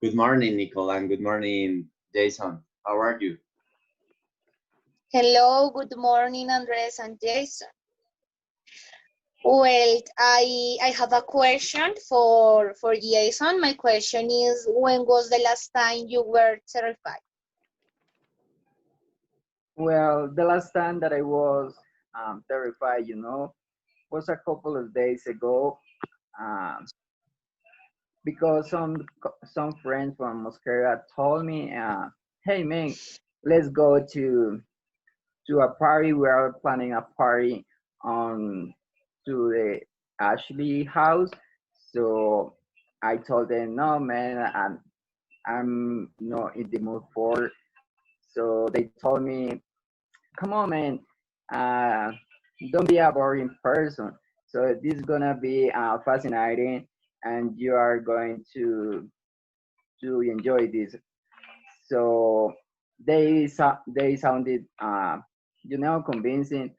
Good morning, Nicole, and good morning, Jason. How are you? Hello, good morning, Andres and Jason. Well, I have a question for Jason. My question is, when was the last time you were terrified? Well, the last time that I was terrified, was a couple of days ago, um, because some friends from Mosquera told me, "Hey man, let's go to a party. We are planning a party on to the Ashley house." So I told them, "No man, I'm not in the mood for." So they told me, come on, man. Uh, don't be a boring person. So this is gonna be fascinating, and you are going to enjoy this. So they sounded convincing.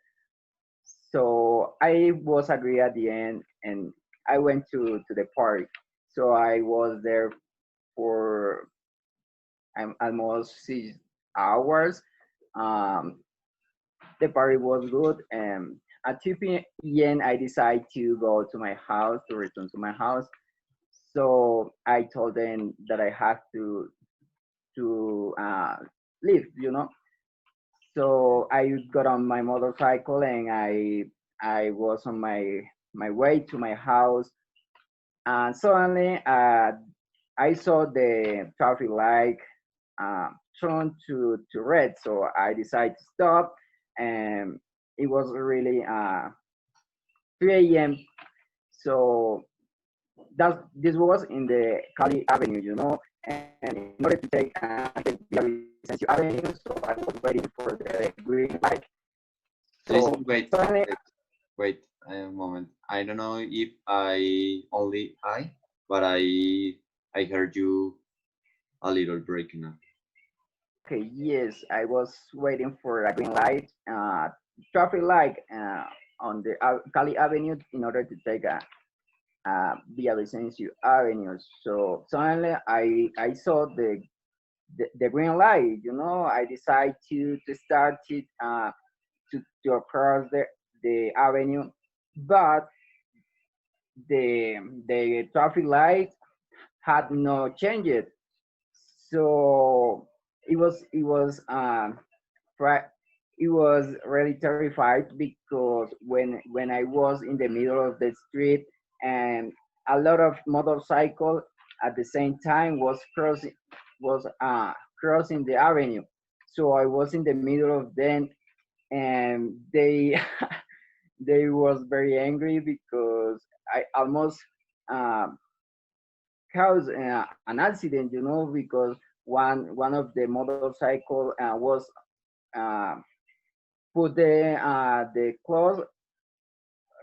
So I was agree at the end, and I went to the party. So I was there for almost 6 hours. Um, the party was good, and at 2 p.m. I decided to go to my house, to return to my house. So I told them that I have to leave, So I got on my motorcycle, and I was on my way to my house, and suddenly I saw the traffic light turn to red. So I decided to stop, and it was really 3 a.m. So this was in the Cali Avenue, and in order to take the Villavicencio Avenue, so I was waiting for the green light. So Jason, wait, suddenly, wait, wait a moment. I don't know if but I heard you a little breaking up. okay, yes, I was waiting for a green light, traffic light on the Cali Avenue in order to take a Villavicencio Avenue. So suddenly I saw the green light. I decided to start it to cross the avenue, but the traffic light had not changed. So it was fri- it was really terrified, because when I was in the middle of the street, and a lot of motorcycle at the same time was crossing the avenue. So I was in the middle of them, and they they was very angry because I almost um, caused an accident, because one of the motorcycle was uh, put the clothes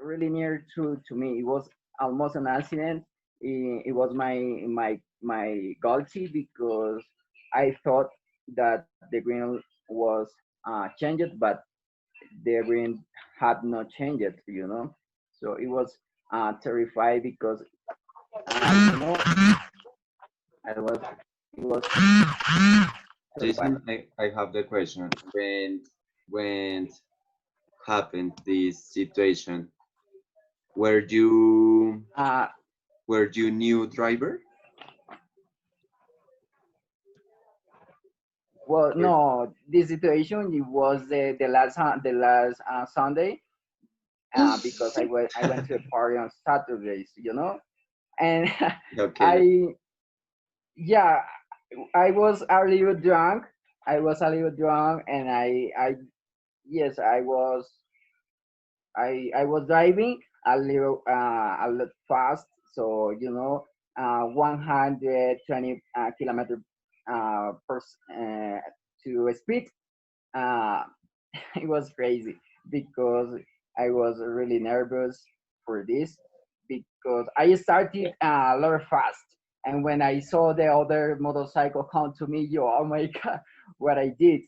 really near to me. It was almost an accident. It was my guilty, because I thought that the green was changed, but the green had not changed. So it was terrified, because I was it was terrified. Jason, I have the question. When happened this situation, were you Uh, were you new driver? well, Were, no, this situation, it was the last Sunday, because I went to a party on Saturdays, and okay. I yeah, I was a little drunk. I was a little drunk, and I yes, I was driving a little fast. So 120 kilometer to speed. Uh, it was crazy, because I was really nervous for this, because I started a lot fast, and when I saw the other motorcycle come to me, oh my god, what I did.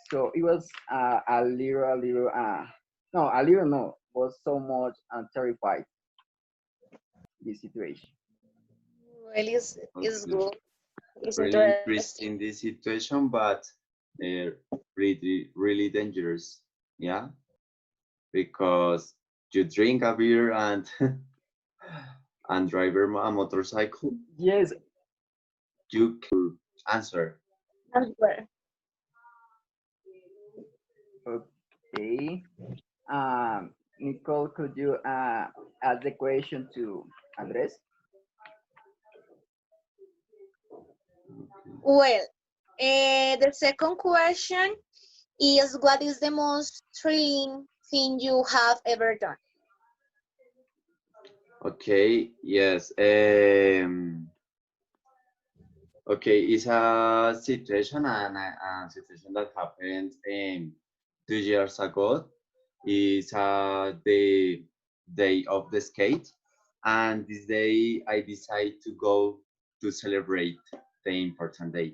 So it was a little no, was so much terrified, this situation. Well, it's Okay. good. It's Really interesting. interesting this situation, but really dangerous. Yeah, because you drink a beer and and drive a motorcycle, Yes. you can answer. Answer. Okay. Nicole, could you ask the question to Andres? Well, the second question is what is the most thrilling thing you have ever done? Okay, yes. Okay, it's a situation and a situation that happened 2 years ago. It's the day of the skate, and this day I decide to go to celebrate the important day.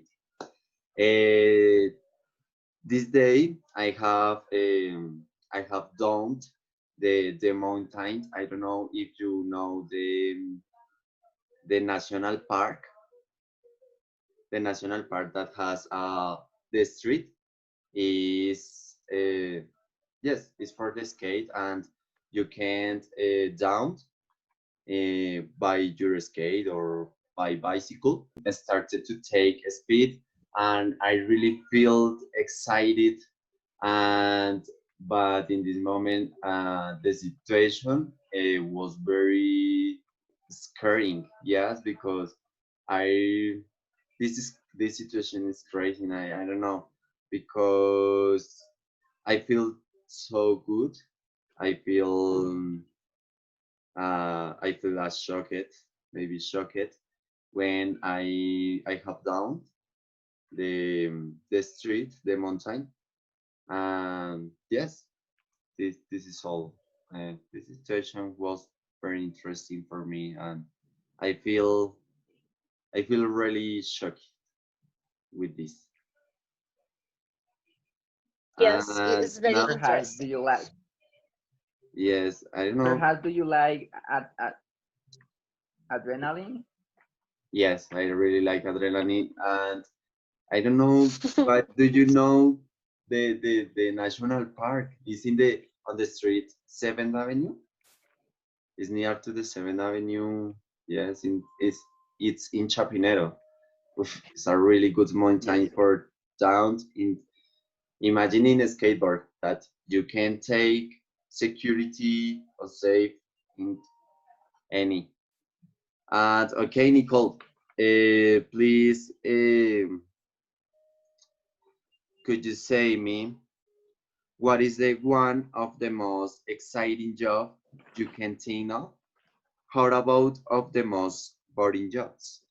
Uh, this day I have done the mountains. I don't know if you know the national park, the national park that has the street is yes, it's for the skate, and you can't down by your skate or by bicycle. I started to take speed, and I really feel excited. And but in this moment, the situation was very scaring. Yes, because I this situation is crazy. And I don't know, because I feel so good. I feel I feel as shocked, maybe shocked when I have down the street, the mountain. And yes, this is all. This situation was very interesting for me, and I feel I feel really shocked with this. Yes, And it's very now, Perhaps do interesting. you like? yes, I don't know. Perhaps do you like adrenaline? Yes, I really like adrenaline, and I don't know, but do you know the national park is in the on the street 7th Avenue? It's near to the 7th Avenue. Yes, it's in Chapinero. Oof, it's a really good mountain Yes. for down in imagining a skateboard that you can take security or safe in any. And okay, Nicole, please, could you say me what is the one of the most exciting job you can think of? How about of the most boring jobs?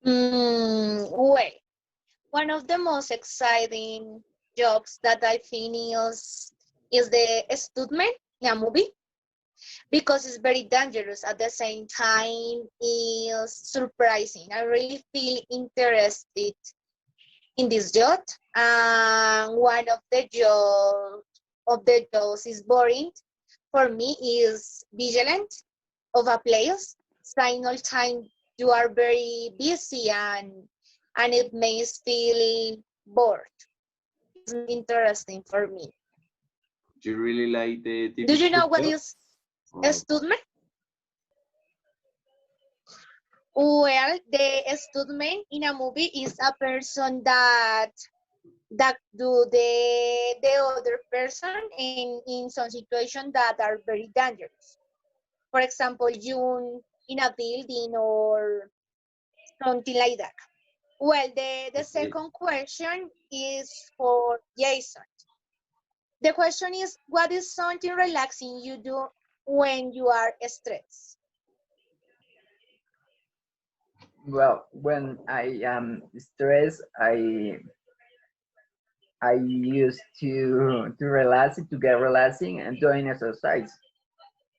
Well, one of the most exciting jobs that I think is the student in a movie because it's very dangerous at the same time is surprising. I really feel interested in this job. And one of the jobs is boring for me is vigilant of a place. Sign all time you are very busy and it makes feel bored. It's interesting for me. Do you really like the Do you difficult know what job? is a Oh, student? Well, the student in a movie is a person that do the other person in some situation that are very dangerous. For example, you in a building or something like that. Well, the okay. second question is for Jason. The question is, what is something relaxing you do when you are stressed? Well, when I am stressed, I used to relax it, to get relaxing, and doing exercise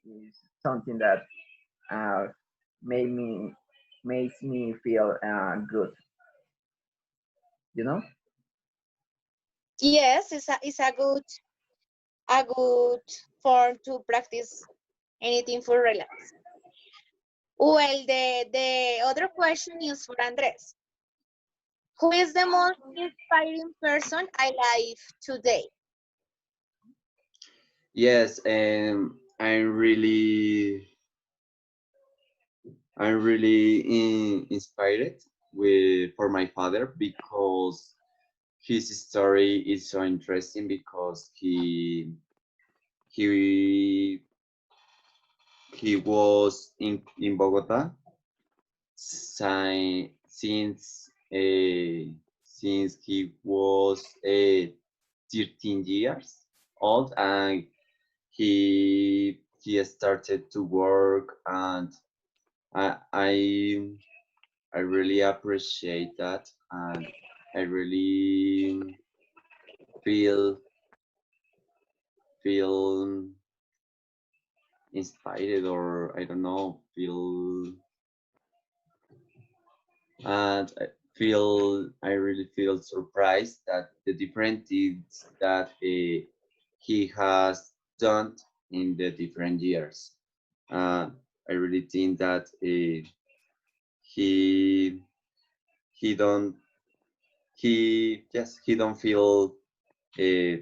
is something that uh, made me makes me feel good. You know. Yes, it's a good form to practice anything for relax. Well, the other question is for Andres. Who is the most inspiring person alive today? Yes, I'm really inspired with for my father because his story is so interesting because he he was in Bogota since since he was 13 years old, and he started to work, and I I, I really appreciate that, and I really feel feel inspired, or I don't know, feel, and I really feel surprised that the different things that he has done in the different years. uh, I really think that he he don't he don't feel uh,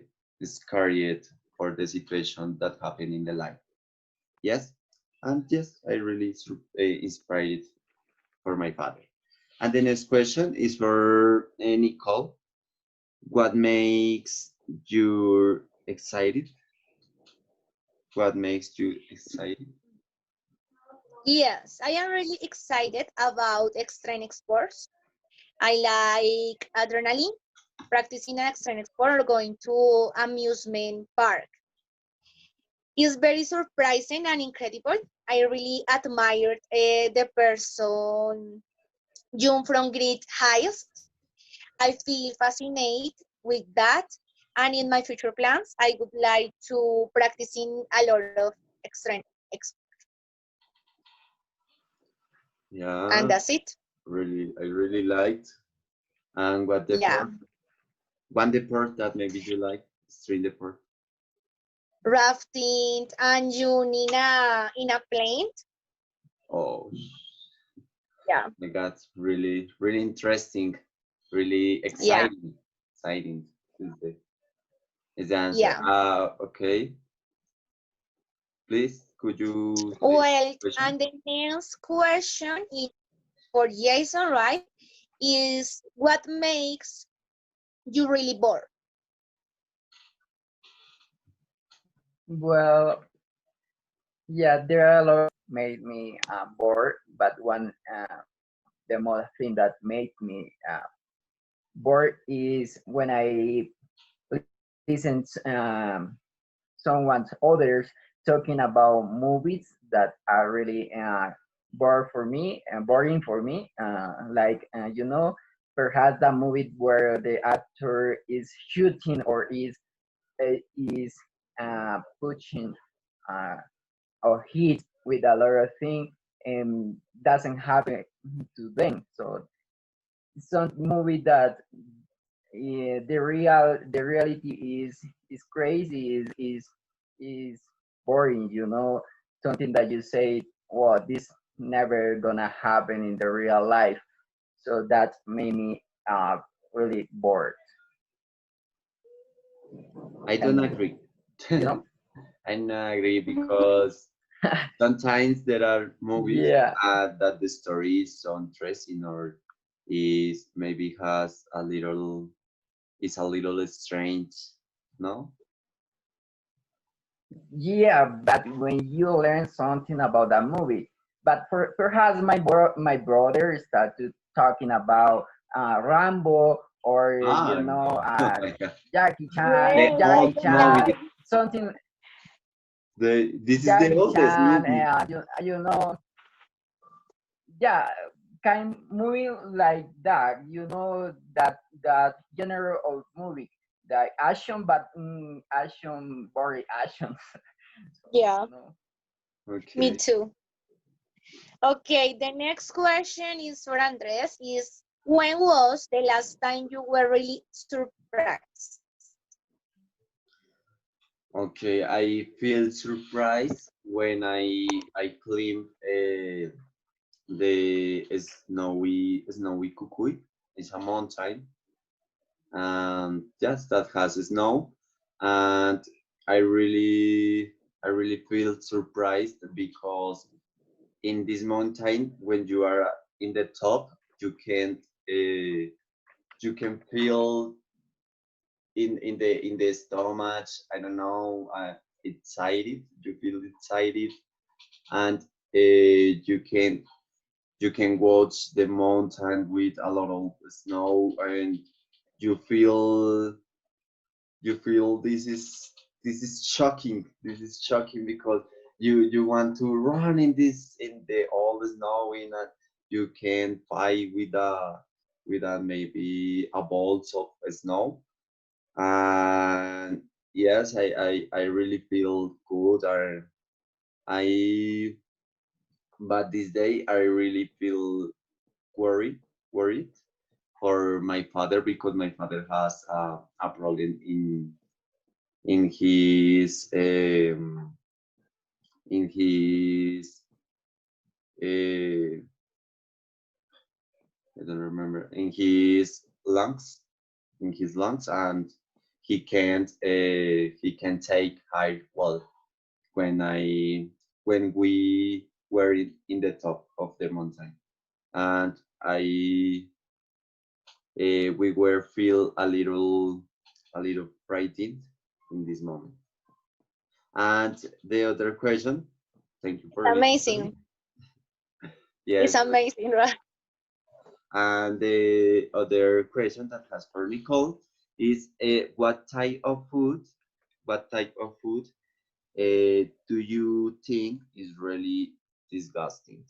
scared for the situation that happened in the life. Yes, and yes, I really inspired for my father. And the next question is for Nicole. What makes you excited? What makes you excited? Yes, I am really excited about extreme sports. I like adrenaline, practicing an extreme sport or going to amusement park. It's very surprising and incredible. I really admired the person jump from great heights. I feel fascinated with that. And in my future plans, I would like to practicing a lot of extreme, and Yeah, that's it. really, I really liked. And what Yeah, deport? One deport that maybe you like? Street deport. rafting and you in a plane. Oh Yeah, my God, really, really interesting, really yeah, exciting. Exciting is the answer. yeah. Okay. Please, could you say Well, question? and the next question is for Jason, right? Is what makes you really bored? Well, yeah, there are a lot made me bored, but one the most thing that made me bored is when I listen someone's others talking about movies that are really boring for me. Like perhaps that movie where the actor is shooting or is pushing uh, or hit with a lot of things and doesn't happen to them. So some movie that the reality is crazy is boring. Something that you say, well, this never gonna happen in the real life. So that made me really bored. I don't And agree. you know I don't agree because sometimes there are movies yeah. that the story is so interesting, or is maybe has a little is a little strange. No? Yeah, but when you learn something about that movie, but perhaps my brother started talking about Rambo or Ah, oh my God. Jackie Chan, The Yes, Jackie old Jackie Chan, movie. Chan. something This is the Jackie oldest Chan, movie. yeah, kind movie like that. That genre of movie, like action, but action, boring action. So, Yeah, you know. me Okay. too. Okay, the next question is for Andres. Is when was the last time you were really surprised? Okay, I feel surprised when I climb the snowy Kukui. It's a mountain, and yes, that has snow, and I really I really feel surprised because in this mountain, when you are in the top, you can you can feel in the stomach. I don't know, excited. You feel excited, and you can watch the mountain with a lot of snow, and you feel you feel this is shocking. This is shocking because you want to run in this in the all the snow in and you can fight with a maybe a balls of snow. And yes, I really feel good. I but this day I really feel worried for my father because my father has a problem in his in his I don't remember, in his lungs, and he can take high well when I when we were in the top of the mountain, and I we were feel a little frightened in this moment. And the other question, thank you for listening to me. Amazing. It's Yes, amazing, right? and the other question that has for Nicole is what type of food do you think is really disgusting?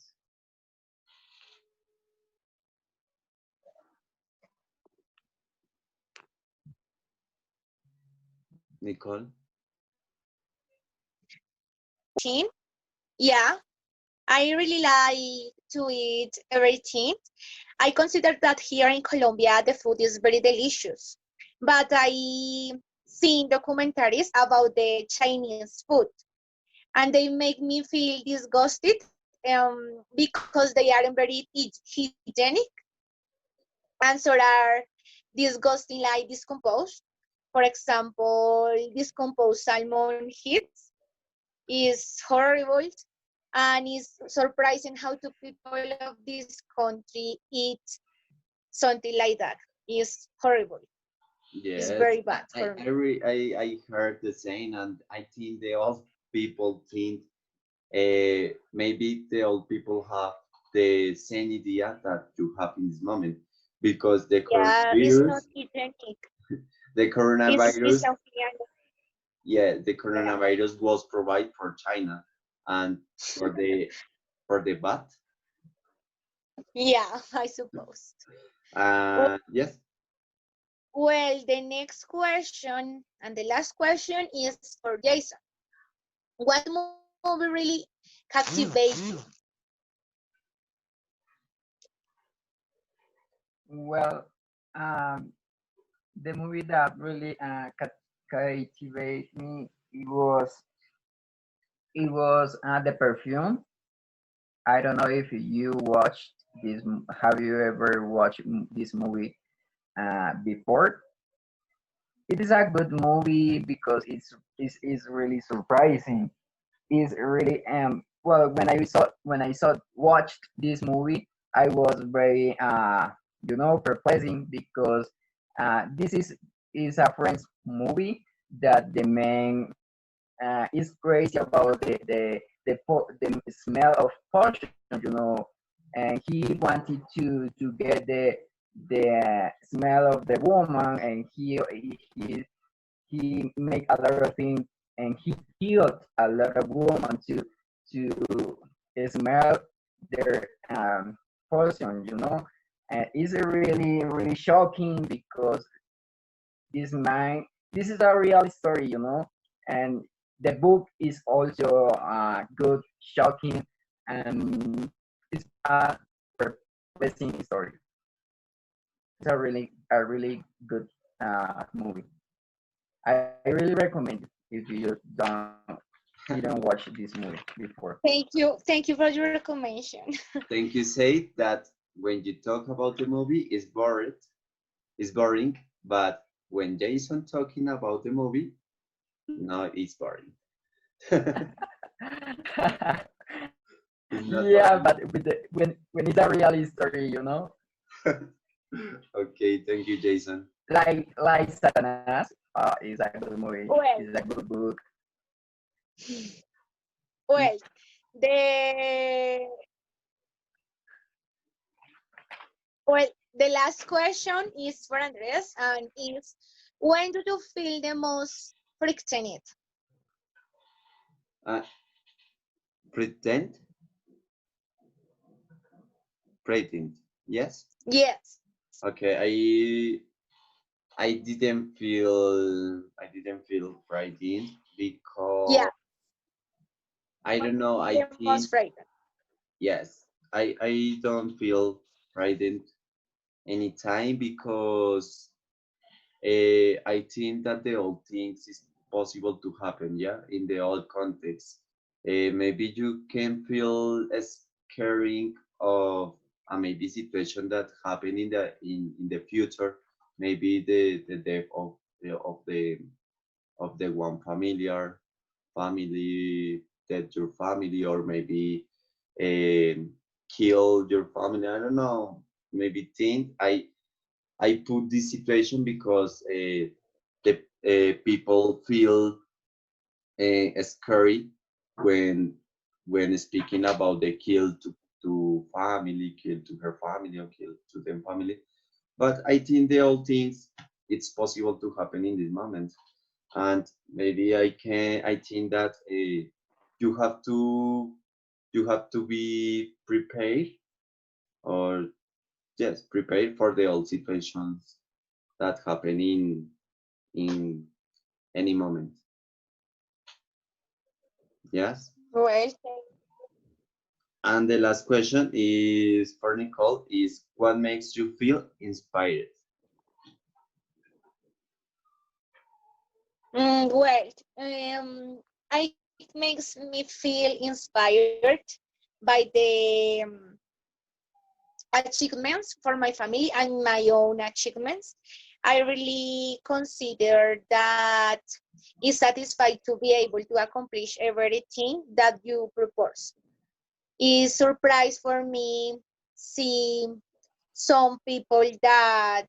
Nicole? Teen? Yeah, I really like to eat everything. I consider that here in Colombia the food is very delicious. But I seen documentaries about the Chinese food and they make me feel disgusted because they aren't very hygienic and so are disgusting like decomposed. For example, decomposed salmon hits is horrible and it's surprising how the people of this country eat something like that. It's horrible. It's very Yes, bad for me. I heard the same, and I think the old people think maybe the old people have the same idea that you have in this moment because Yeah, it's not hygienic. the It's coronavirus, unhygienic. yeah, the Yeah. coronavirus was provided for China and for the bat. Yeah, I suppose. Yes, Well, the next question and the last question is for Jason. What movie really captivates you? Well, the movie that really captivated me it was The Perfume. I don't know if you watched this. Have you ever watched this movie before? It is a good movie because it's really surprising. It's really well when I saw watched this movie, I was very perplexing because this is a French movie that the man is crazy about the smell of potion, and he wanted to get the smell of the woman, and he make a lot of things, and he killed a lot of women to smell their poison. And it's really really shocking because this is a real story, and the book is also good, shocking, and it's a perplexing story. It's a really good movie. I really recommend it. if you don't didn't watch this movie before. Thank you for your recommendation. Thank you, say that when you talk about the movie, it's boring, but when Jason talking about the movie, no, it's boring. It's not Yeah, boring. but when it's a real story, you know, Okay, thank you, Jason. like Satanas, is a good movie, Well, is a good book. well, the well, the last question is for Andres, and is when do you feel the most frightening? Uh, pretend, pretend. Yes. Yes. Okay, I didn't feel frightened Yeah, because I don't know. I the most think frightened. yes. I don't feel frightened anytime because I think that the old things is possible to happen, yeah, in the old context. Maybe you can feel scaring of a maybe situation that happen in the future. Maybe the death of the one family that your family, or maybe kill your family. I don't know. Maybe think I put this situation because the people feel scary when speaking about the kill to family, kill to her family, or kill to them family. But I think the all things it's possible to happen in this moment, and maybe I think that you have to be prepared, or yes, prepared for the all situations that happen in any moment. Yes. Well, And the last question is for Nicole: is what makes you feel inspired? well, it makes me feel inspired by the achievements for my family and my own achievements. I really consider that it's satisfied to be able to accomplish everything that you propose. It's surprise for me see some people that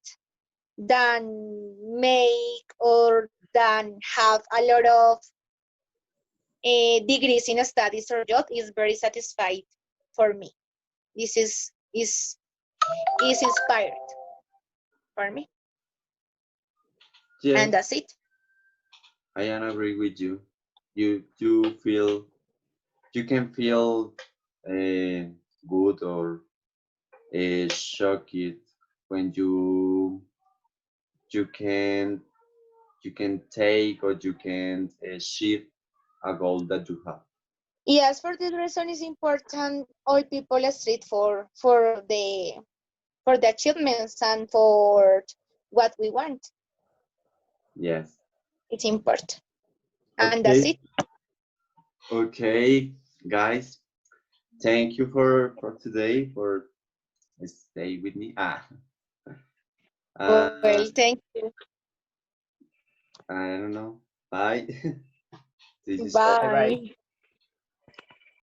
make or then have a lot of degrees in studies or job is very satisfied for me. This is inspired for me, and Yes, that's it. I am agree with you. You feel you can feel uh, good or shocked when you can take, or you can achieve a goal that you have. Yes, for this reason, it's important all people strive for the achievements and for what we want. Yes. It's important, and that's Okay. it. Okay, guys. Thank you for today, for stay with me. Well, Uh, thank you. I don't know. Bye. This is all. Bye bye. Bye.